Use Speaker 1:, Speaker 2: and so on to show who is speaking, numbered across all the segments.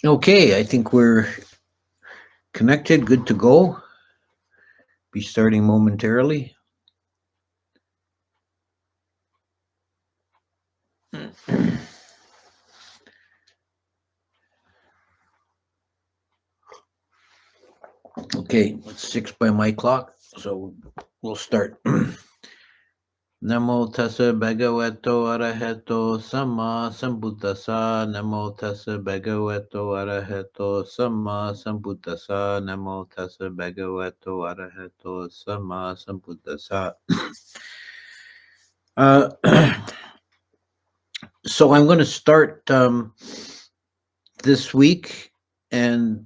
Speaker 1: Okay, I think we're connected, good to go. Be starting momentarily. Okay, it's 6 by my clock, so we'll start. Namo tassa bhagavato arahato sama sambuddhasa. Namo tassa bhagavato arahato sama sambuddhasa. Namo tassa bhagavato arahato sama sambuddhasa. Uh, so I'm going to start this week and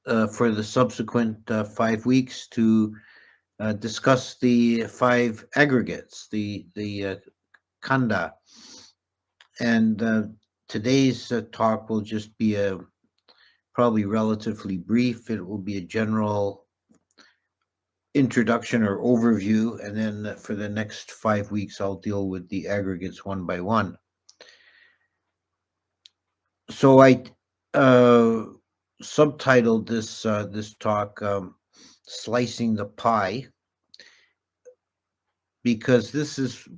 Speaker 1: for the subsequent 5 weeks to discuss the five aggregates, the khandha, and today's talk will just be a probably relatively brief. It will be a general introduction or overview, and then for the next 5 weeks, I'll deal with the aggregates one by one. So I subtitled this talk "Slicing the Pie," because this is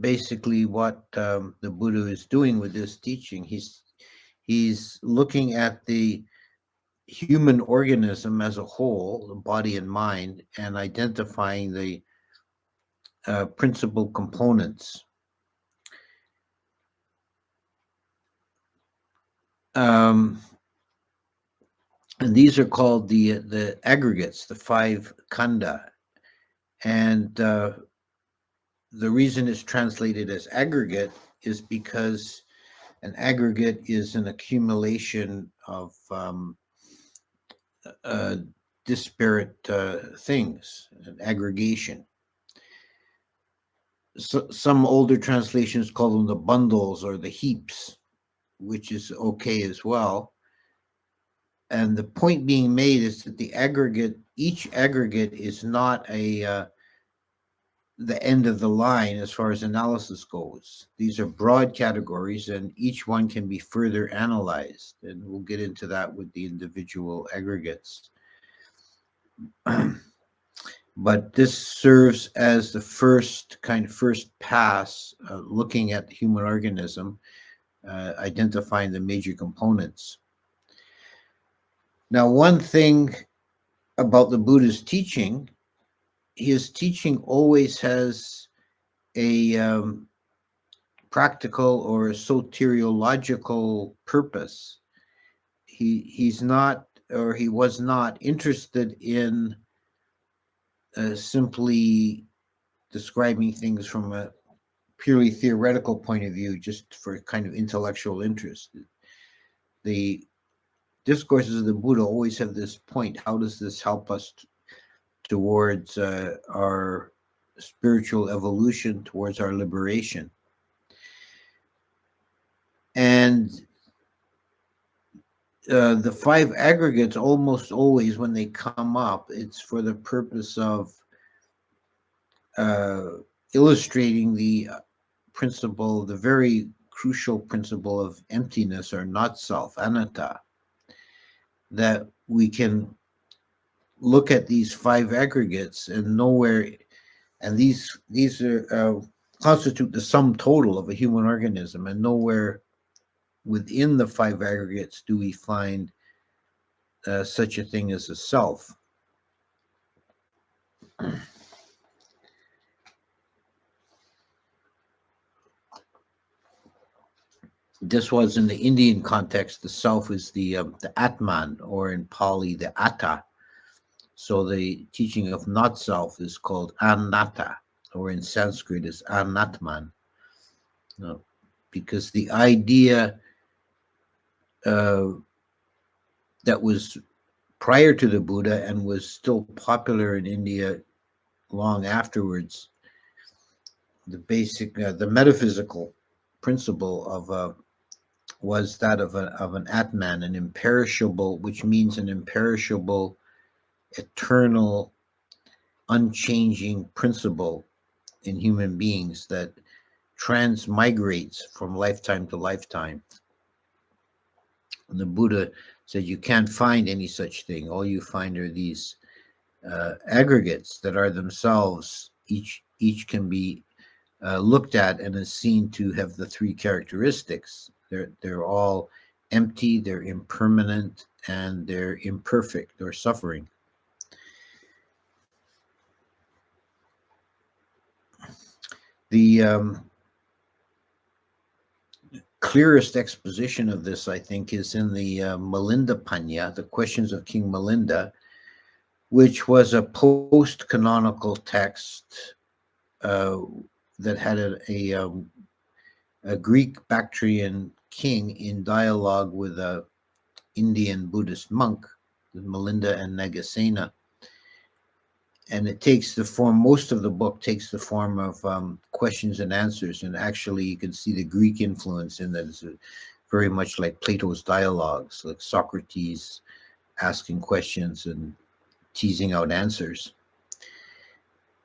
Speaker 1: basically what the Buddha is doing with this teaching. He's looking at the human organism as a whole, the body and mind, and identifying the principal components. Um, and these are called the aggregates, the five khandha. And the reason it's translated as aggregate is because an aggregate is an accumulation of uh, disparate things, an aggregation. So, some older translations call them the bundles or the heaps, which is okay as well. And the point being made is that each aggregate is not the end of the line as far as analysis goes. These are broad categories, and each one can be further analyzed. And we'll get into that with the individual aggregates. But this serves as the first pass looking at the human organism, identifying the major components. Now, one thing about the Buddha's teaching, his teaching always has a practical or soteriological purpose. He's not, or he was not interested in simply describing things from a purely theoretical point of view, just for kind of intellectual interest. The discourses of the Buddha always have this point: how does this help us towards our spiritual evolution, towards our liberation? And the five aggregates, almost always when they come up, it's for the purpose of uh, illustrating the principle, the very crucial principle of emptiness or not self, anatta, that we can look at these five aggregates and nowhere, and these are constitute the sum total of a human organism, and nowhere within the five aggregates do we find such a thing as a self. This was in the Indian context. The self is the Atman, or in Pali, the Atta. So the teaching of not self is called Anatta, or in Sanskrit is Anatman. No, because the idea uh, that was prior to the Buddha and was still popular in India long afterwards, the metaphysical principle of was that of an Atman, an imperishable, which means an imperishable, eternal, unchanging principle in human beings that transmigrates from lifetime to lifetime. And the Buddha said you can't find any such thing. All you find are these aggregates that are themselves, each can be looked at and is seen to have the three characteristics. They're all empty, they're impermanent, and they're imperfect or suffering. The clearest exposition of this, I think, is in the Milinda Panya, the Questions of King Milinda, which was a post-canonical text that had a Greek Bactrian king in dialogue with a Indian Buddhist monk, Milinda and Nagasena. And it takes the form, most of the book takes the form of questions and answers. And actually, you can see the Greek influence in that. It's very much like Plato's dialogues, like Socrates asking questions and teasing out answers.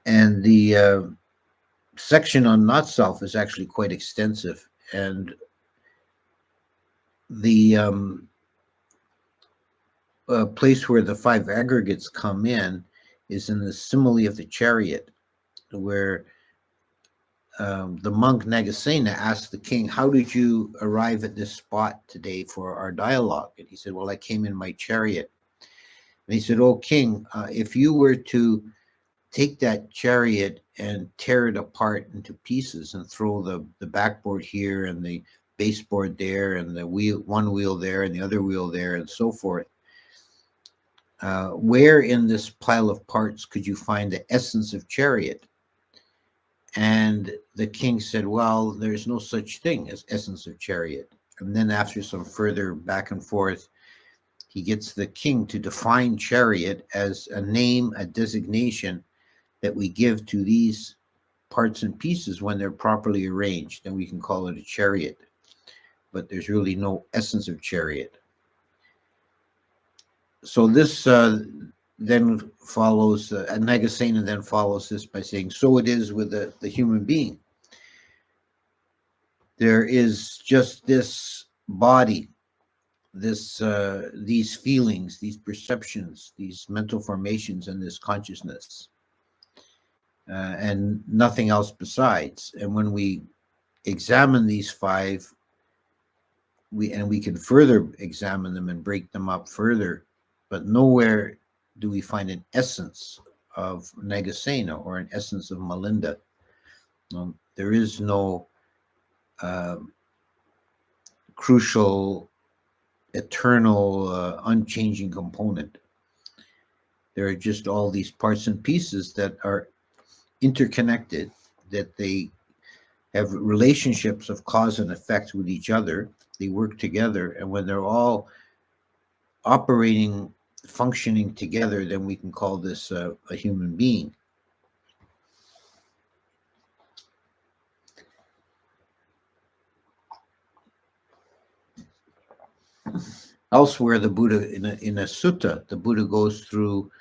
Speaker 1: And the section on not self is actually quite extensive. And the place where the five aggregates come in is in the simile of the chariot, where the monk Nagasena asked the king, "How did you arrive at this spot today for our dialogue?" And he said, "Well, I came in my chariot." And he said, "Oh, king, if you were to take that chariot and tear it apart into pieces and throw the backboard here and the baseboard there and the wheel, one wheel there and the other wheel there and so forth, where in this pile of parts could you find the essence of chariot?" And the king said, "Well, there's no such thing as essence of chariot." And then after some further back and forth, he gets the king to define chariot as a name, a designation that we give to these parts and pieces when they're properly arranged, and we can call it a chariot. But there's really no essence of chariot. So this then follows, Nagasena then follows this by saying, so it is with the human being. There is just this body, these feelings, these perceptions, these mental formations, and this consciousness, and nothing else besides. And when we examine these five, we can further examine them and break them up further, but nowhere do we find an essence of Nagasena or an essence of Milinda. There is no crucial, eternal, unchanging component. There are just all these parts and pieces that are interconnected, that they have relationships of cause and effect with each other. They work together, and when they're all operating, functioning together, then we can call this a human being. Elsewhere, the Buddha, in a sutta, the Buddha goes through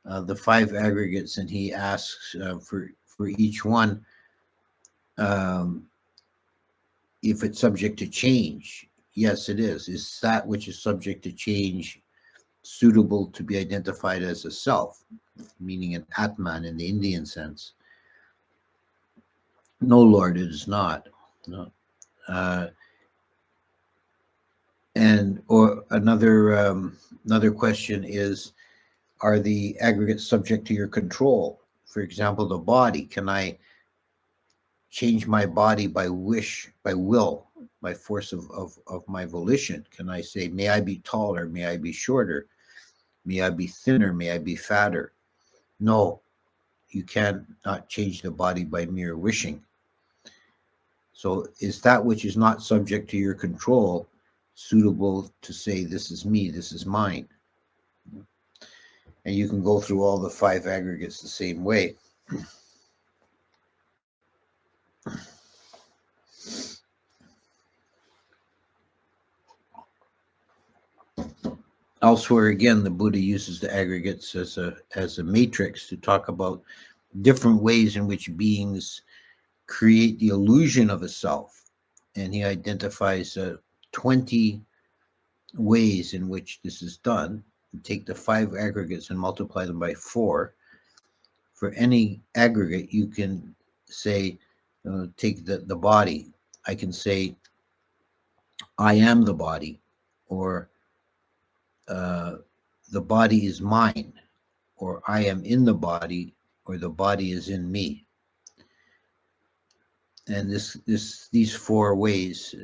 Speaker 1: the five aggregates, and he asks for each one if it's subject to change. Yes, it is. Is that which is subject to change suitable to be identified as a self, meaning an Atman in the Indian sense? No, Lord, it is not. No. And or another question is, are the aggregates subject to your control? For example, the body. Can I change my body by wish, by will, by force of my volition? Can I say, may I be taller, may I be shorter, may I be thinner, may I be fatter? No, you cannot change the body by mere wishing. So is that which is not subject to your control suitable to say, this is me, this is mine? And you can go through all the five aggregates the same way. Elsewhere, again, the Buddha uses the aggregates as a matrix to talk about different ways in which beings create the illusion of a self. And he identifies 20 ways in which this is done. Take the 5 aggregates and multiply them by 4. For any aggregate, you can say, take the body. I can say, I am the body, or uh, the body is mine, or I am in the body, or the body is in me. And these 4 ways,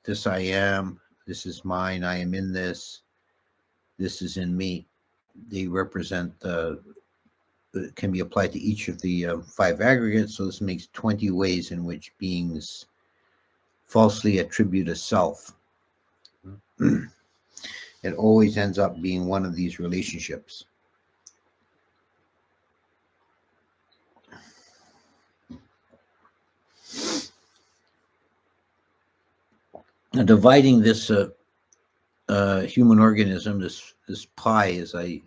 Speaker 1: this I am, this is mine, I am in this is in me. They represent can be applied to each of the 5 aggregates. So this makes 20 ways in which beings falsely attribute a self. It always ends up being one of these relationships. Now, dividing this human organism, this pie, as I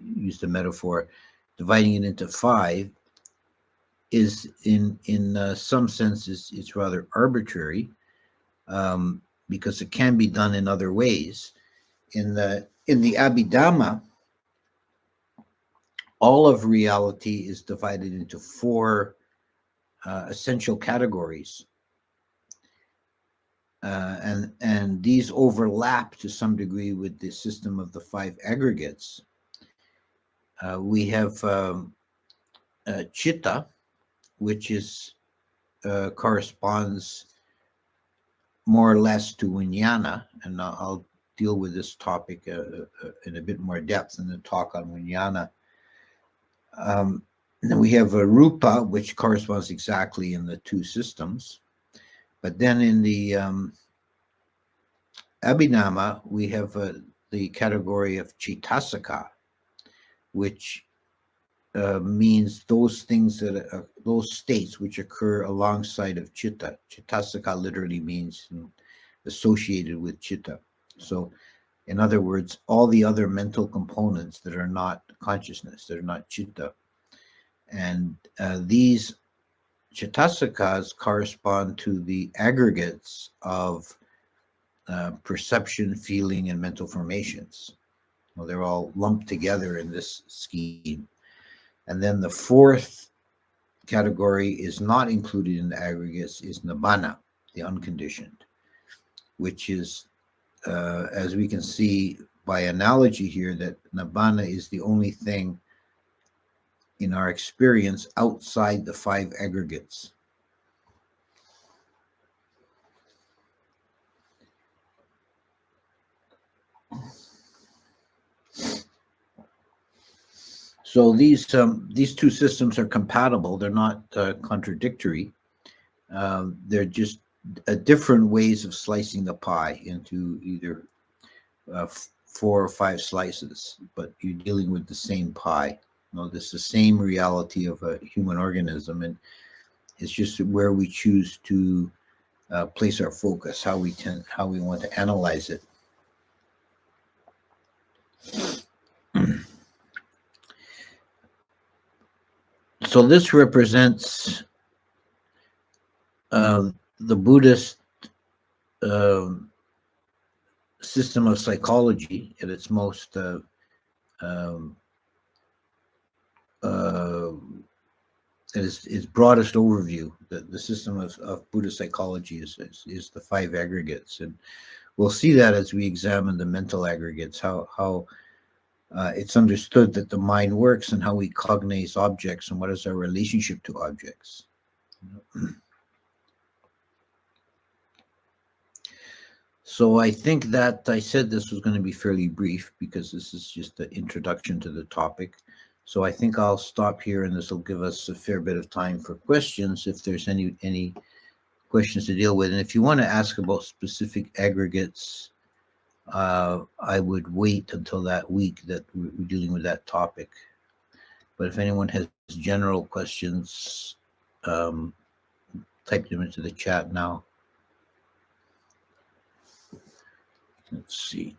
Speaker 1: used the metaphor, dividing it into 5 is in some sense it's rather arbitrary, because it can be done in other ways. In the Abhidhamma, all of reality is divided into 4 essential categories, and these overlap to some degree with the system of the 5 aggregates. We have chitta, which is corresponds more or less to vijnana, and I'll deal with this topic in a bit more depth in the talk on vijnana. Then we have a rupa, which corresponds exactly in the 2 systems. But then in the abhinama, we have the category of chitasaka, which means those things that those states which occur alongside of chitta. Chitasaka literally means associated with chitta. So, in other words, all the other mental components that are not consciousness, that are not chitta, and these chitasakas correspond to the aggregates of perception, feeling, and mental formations. Well, they're all lumped together in this scheme. And then the 4th category is not included in the aggregates, is nibbana, the unconditioned, which is, as we can see by analogy here, that nibbana is the only thing in our experience outside the 5 aggregates. So these 2 systems are compatible. They're not contradictory. They're just different ways of slicing the pie into either 4 or 5 slices, but you're dealing with the same pie. This is the same reality of a human organism, and it's just where we choose to place our focus, how we want to analyze it. So this represents the Buddhist system of psychology at its most its broadest overview. The system of Buddhist psychology is the 5 aggregates, and we'll see that as we examine the mental aggregates, how it's understood that the mind works, and how we cognize objects, and what is our relationship to objects. So I think that I said this was going to be fairly brief, because this is just the introduction to the topic. So I think I'll stop here, and this will give us a fair bit of time for questions, if there's any questions to deal with. And if you want to ask about specific aggregates, I would wait until that week that we're dealing with that topic. But if anyone has general questions, type them into the chat now. Let's see.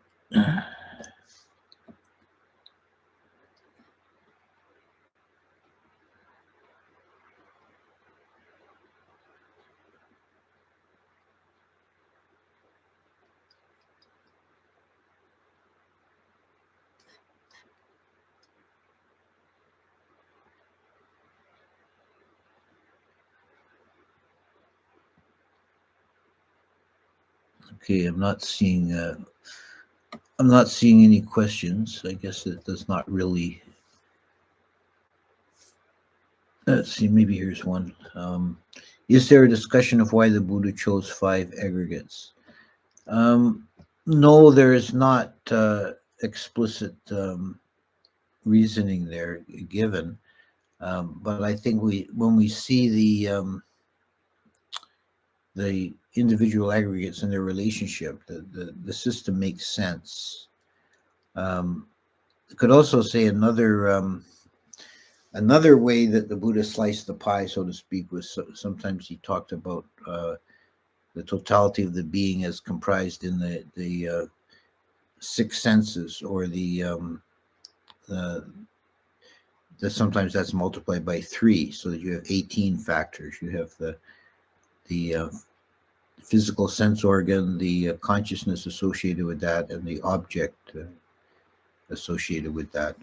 Speaker 1: Okay, I'm not seeing any questions. I guess it does not really. Let's see, maybe here's one. Is there a discussion of why the Buddha chose 5 aggregates? No, there is not explicit reasoning there given. But I think when we see the individual aggregates and their relationship, the system makes sense. I could also say another way that the Buddha sliced the pie, so to speak, was sometimes he talked about the totality of the being as comprised in the 6 senses, or the sometimes that's multiplied by 3, so that you have 18 factors. You have the physical sense organ, the consciousness associated with that, and the object associated with that.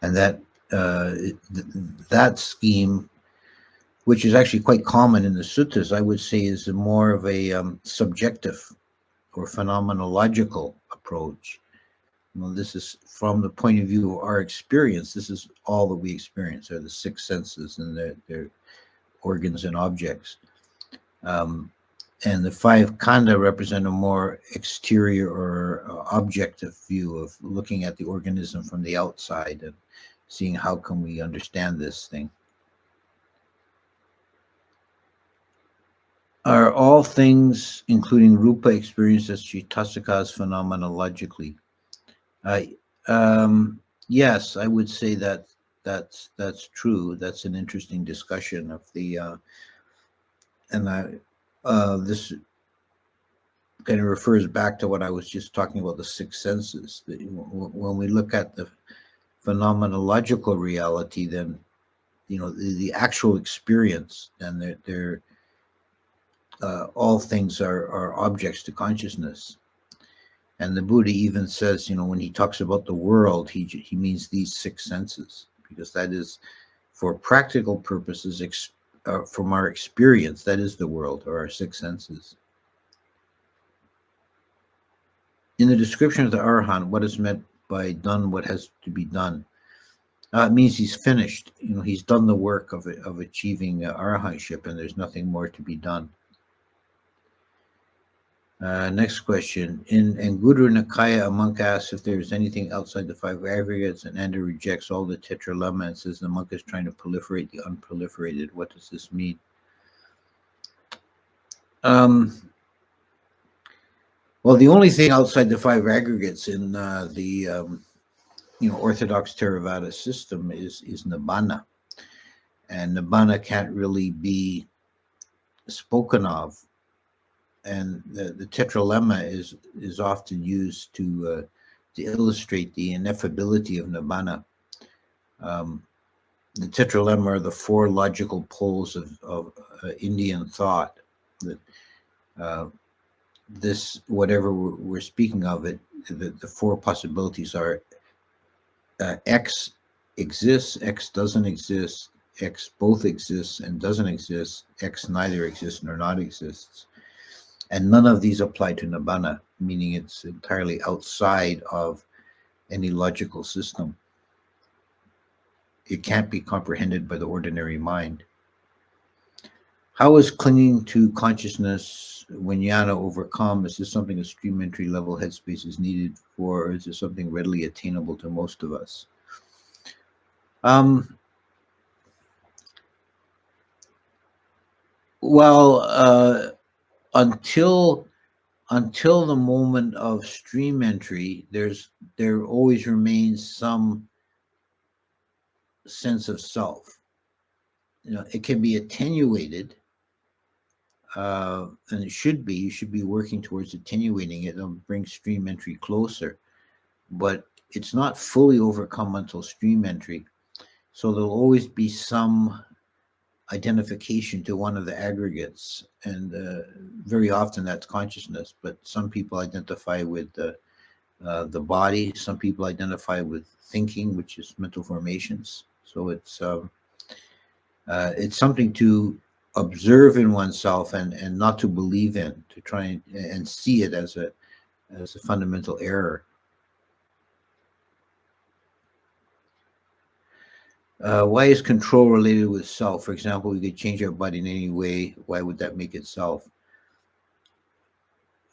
Speaker 1: And that scheme, which is actually quite common in the suttas, I would say is more of a subjective or phenomenological approach. Well, this is from the point of view of our experience. This is all that we experience, are the 6 senses and their organs and objects. And the 5 khandha represent a more exterior or objective view of looking at the organism from the outside and seeing how can we understand this thing. Are all things, including rupa, experienced as Chaitasakas phenomenologically? Yes, I would say that's true. That's an interesting discussion of the this kind of refers back to what I was just talking about, the 6 senses. When we look at the phenomenological reality, then the actual experience, and they're all things are objects to consciousness. And the Buddha even says, when he talks about the world, he means these 6 senses, because that is, for practical purposes, from our experience, that is the world, or our 6 senses. In the description of the Arahant, what is meant by done what has to be done? It means he's finished. He's done the work of achieving arahantship, and there's nothing more to be done. Next question. In Anguttara Nikaya, a monk asks if there's anything outside the 5 aggregates, and Anda rejects all the tetralemma and says the monk is trying to proliferate the unproliferated. What does this mean? Well, the only thing outside the 5 aggregates in the Orthodox Theravada system is nibbana, and nibbana can't really be spoken of. And the tetralemma is often used to illustrate the ineffability of nibbana. The tetralemma are the 4 logical poles of Indian thought. That this, whatever we're speaking of, it, the 4 possibilities are X exists, X doesn't exist, X both exists and doesn't exist, X neither exists nor not exists. And none of these apply to nibbana, meaning it's entirely outside of any logical system. It can't be comprehended by the ordinary mind. How is clinging to consciousness when jnana overcome? Is this something a stream entry level headspace is needed for, or is it something readily attainable to most of us? Well, until the moment of stream entry, there always remains some sense of self. It can be attenuated, and it should be. You should be working towards attenuating it and bring stream entry closer. But it's not fully overcome until stream entry. So there'll always be some identification to one of the aggregates, and very often that's consciousness. But some people identify with the body. Some people identify with thinking, which is mental formations. So it's something to observe in oneself and not to believe in, to try and see it as a fundamental error. Why is control related with self? For example, we could change our body in any way. Why would that make it self?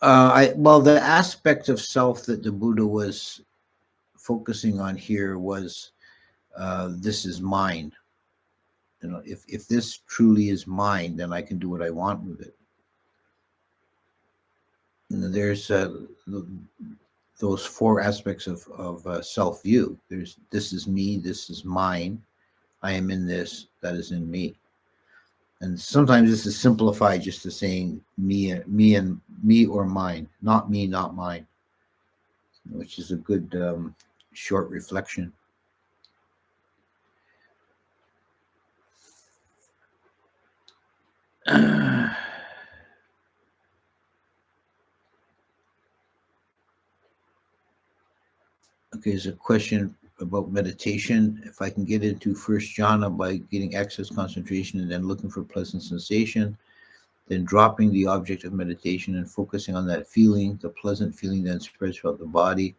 Speaker 1: Well, the aspect of self that the Buddha was focusing on here was this is mine. You know, if this truly is mine, then I can do what I want with it. And there's those four aspects of self-view. There's this is me, this is mine, I am in this, that is in me. And sometimes this is simplified just to saying me or mine, not me, not mine, which is a good short reflection. Okay, there's a question about meditation. If I can get into first jhana by getting access concentration and then looking for pleasant sensation, then dropping the object of meditation and focusing on that feeling, the pleasant feeling then spreads throughout the body.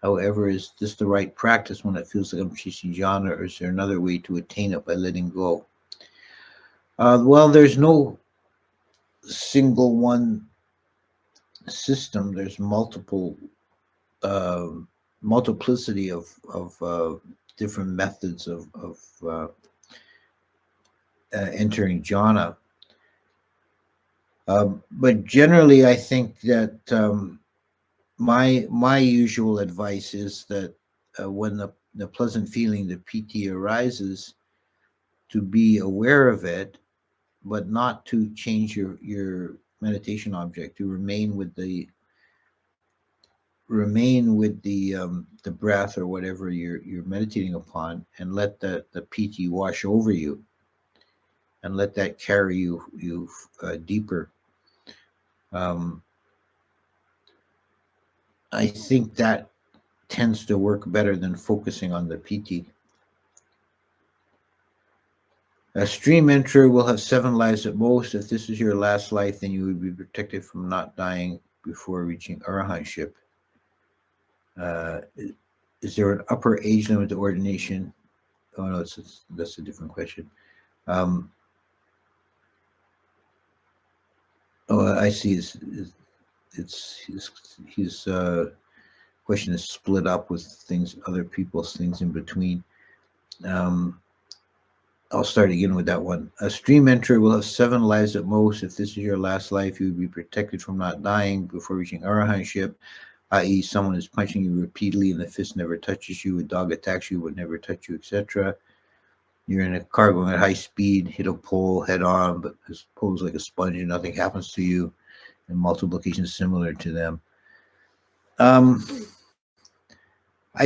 Speaker 1: However, is this the right practice when it feels like I'm chasing jhana, or is there another way to attain it by letting go? Well, there's no single one system. There's multiplicity of different methods of entering jhana. But generally, I think that my usual advice is that when the pleasant feeling, the piti, arises, to be aware of it, but not to change your meditation object, to remain with the breath or whatever you're meditating upon, and let the piti wash over you, and let that carry you deeper. I think that tends to work better than focusing on the piti. A stream enterer will have 7 lives at most. If this is your last life, then you would be protected from not dying before reaching arahantship. Is there an upper age limit to ordination? Oh no, that's a different question. Oh, I see. His question is split up with things, other people's things in between. I'll start again with that one. A stream enterer will have 7 lives at most. If this is your last life, you would be protected from not dying before reaching arahantship, i.e. someone is punching you repeatedly and the fist never touches you, a dog attacks you but never touch you, etc. You're in a car going at high speed, hit a pole head on, but this pole's like a sponge and nothing happens to you, and multiplications similar to them. I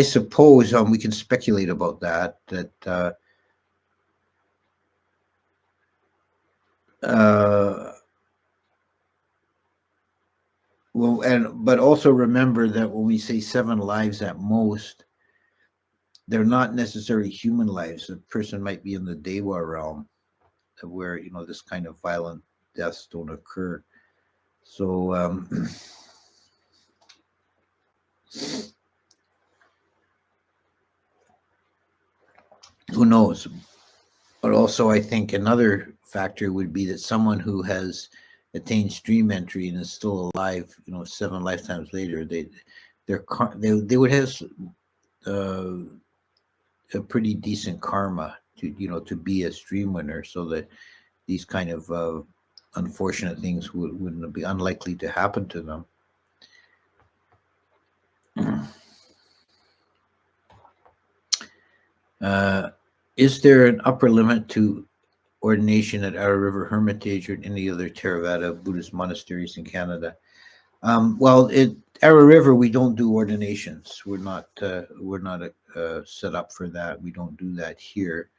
Speaker 1: suppose we can speculate about that well, but also remember that when we say 7 lives at most, they're not necessarily human lives. A person might be in the Dewa realm, where this kind of violent deaths don't occur. So who knows? But also, I think another factor would be that someone who has attained stream entry and is still alive, 7 lifetimes later, they would have a pretty decent karma to be a stream winner, so that these kind of unfortunate things wouldn't be unlikely to happen to them. Is there an upper limit to ordination at Outer River Hermitage or any other Theravada Buddhist monasteries in Canada? Well, at Outer River, we don't do ordinations. We're not set up for that. We don't do that here.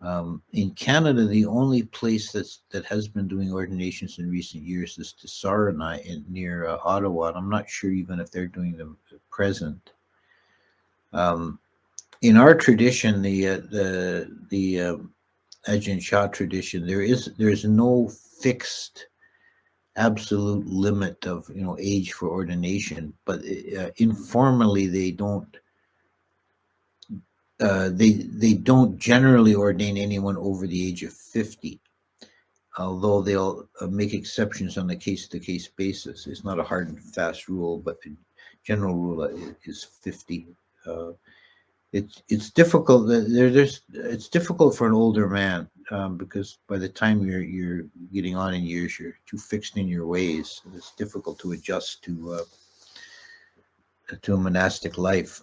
Speaker 1: In Canada, the only place that has been doing ordinations in recent years is Tsaranaï near Ottawa. And I'm not sure even if they're doing them at present. In our tradition, the Ajahn Chah tradition, there's no fixed absolute limit of age for ordination, but informally they don't generally ordain anyone over the age of 50, although they'll make exceptions on a case-to-case basis. It's not a hard and fast rule, but the general rule is 50. It's difficult. It's difficult for an older man because by the time you're getting on in years, you're too fixed in your ways. It's difficult to adjust to a monastic life.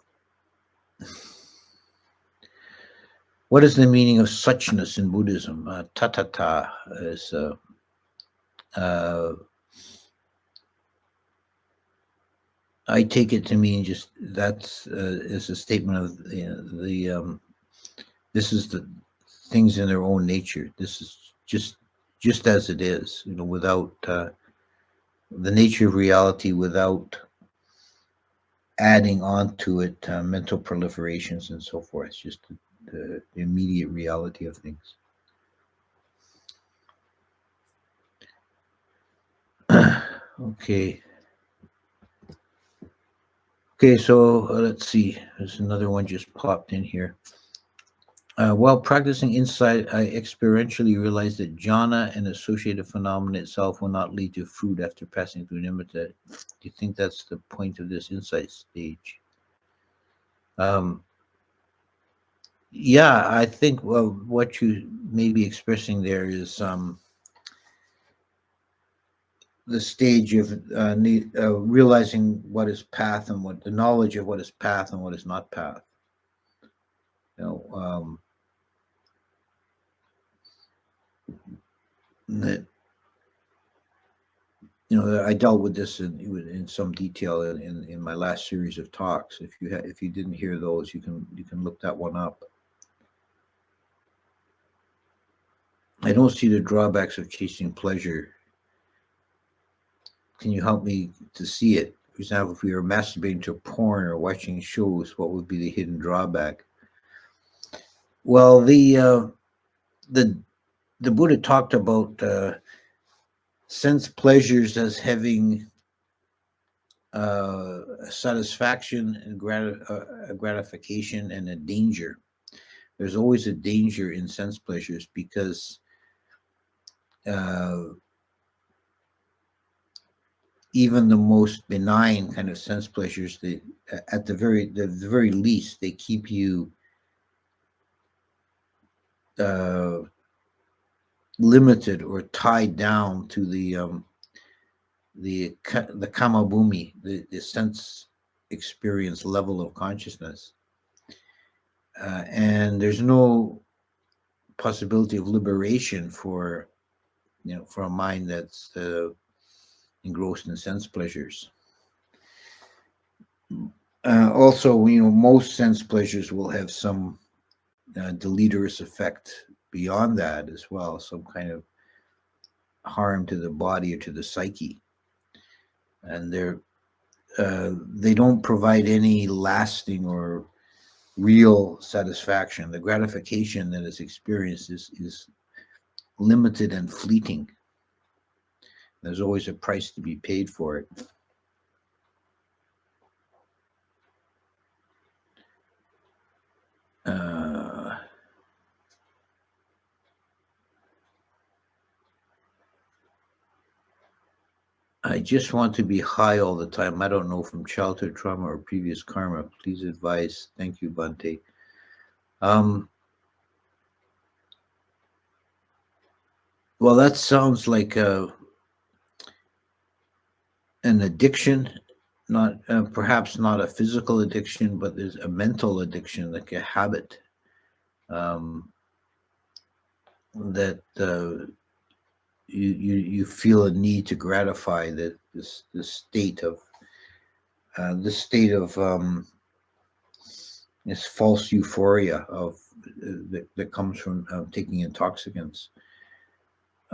Speaker 1: What is the meaning of suchness in Buddhism? Tatata is I take it to mean just that's is a statement of this is the things in their own nature. This is just as it is, without the nature of reality, without adding on to it mental proliferations and so forth. It's just the immediate reality of things. Okay. Okay, so let's see. There's another one just popped in here. While practicing insight, I experientially realized that jhana and associated phenomena itself will not lead to fruit after passing through nimitta. Do you think that's the point of this insight stage? Yeah, I think what you may be expressing there is the stage of realizing what is path and what the knowledge of what is path and what is not path. That I dealt with this in some detail in my last series of talks. If you didn't hear those, you can look that one up. I don't see the drawbacks of chasing pleasure. Can you help me to see it? For example, if we were masturbating to porn or watching shows, what would be the hidden drawback? Well, the Buddha talked about sense pleasures as having satisfaction and gratification and a danger. There's always a danger in sense pleasures because even the most benign kind of sense pleasures, at the very least, they keep you limited or tied down to the kama bhumi, the sense experience level of consciousness, and there's no possibility of liberation for a mind that's engrossed in sense pleasures. Also, most sense pleasures will have some deleterious effect beyond that as well, some kind of harm to the body or to the psyche, and they don't provide any lasting or real satisfaction. The gratification that is experienced is limited and fleeting. There's always a price to be paid for it. I just want to be high all the time. I don't know, from childhood trauma or previous karma. Please advise. Thank you, Bhante. Well, that sounds like an addiction, not perhaps not a physical addiction, but there's a mental addiction, like a habit that you feel a need to gratify this state of this false euphoria of that comes from taking intoxicants.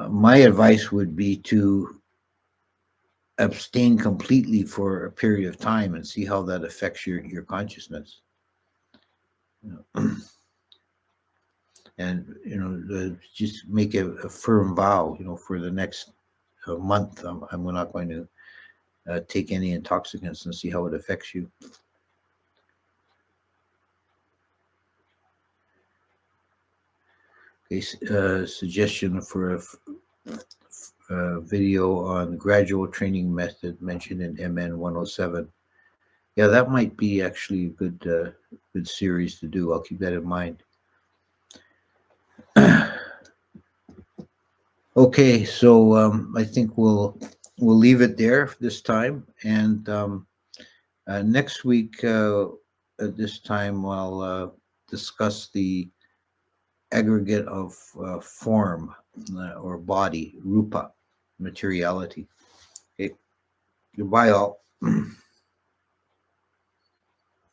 Speaker 1: My advice would be to abstain completely for a period of time and see how that affects your consciousness. And just make a firm vow, for the next month. I'm not going to take any intoxicants and see how it affects you. Okay, suggestion for a video on gradual training method mentioned in MN 107. Yeah, that might be actually a good series to do. I'll keep that in mind. Okay, so I think we'll leave it there this time, and next week at this time I'll discuss the aggregate of form or body, rupa, materiality. Okay, goodbye all.